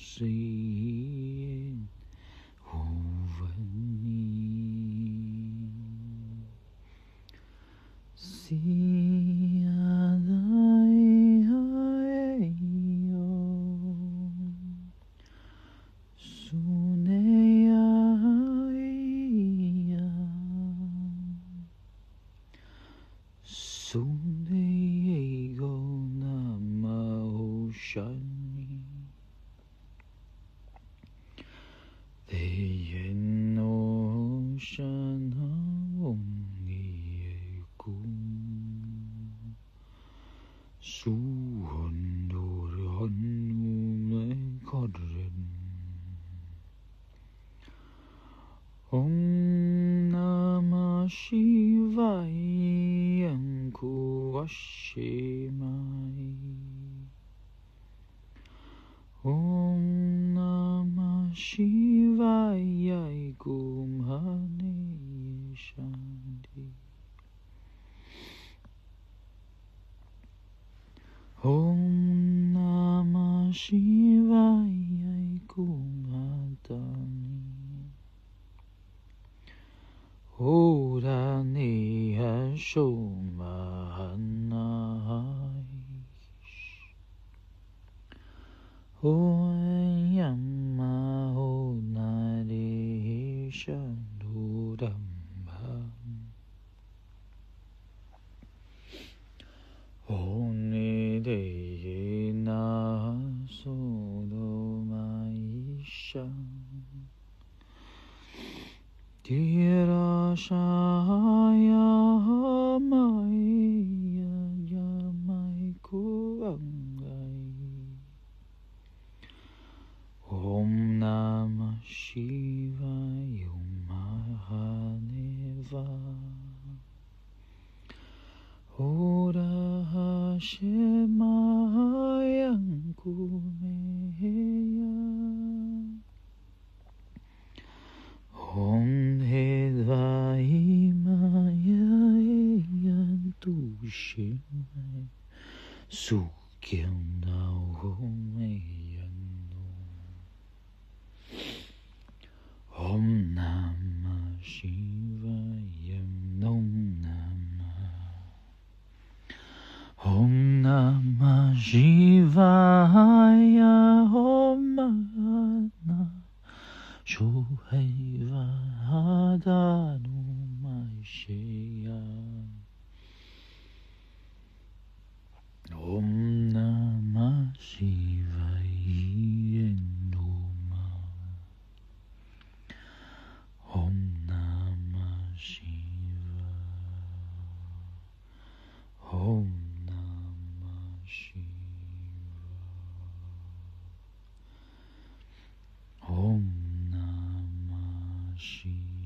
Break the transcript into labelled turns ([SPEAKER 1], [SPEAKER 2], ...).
[SPEAKER 1] 谁无问你？Sia dai ai yo sune ai ya sune go nama oshani they no shana ongi ku suhon dorhan me kodren Om Namah Shivaya Anku Vashimai Om Namah Shivaya Gumhane Shanti Om Namah Shivaya Gumhadani Odani Hashomahanai Oyama Onari Shanudamba Onide Na Sodomaisha Tira Shaya Maya Yamai Kuangai Om Namah Shivaya Mahaneva Ora Hashemaya Kumeya Om Hedvai Maya Yantushimai Sukyam Naumeyanu Om Namah Shivaya Om Namah Om Namah Shivaya Om Namah Shuhaiva Hadanu Maisheya Om Namah Shivaya Om Namah Shivaya Om Namah Shivaya Om Namah Shivaya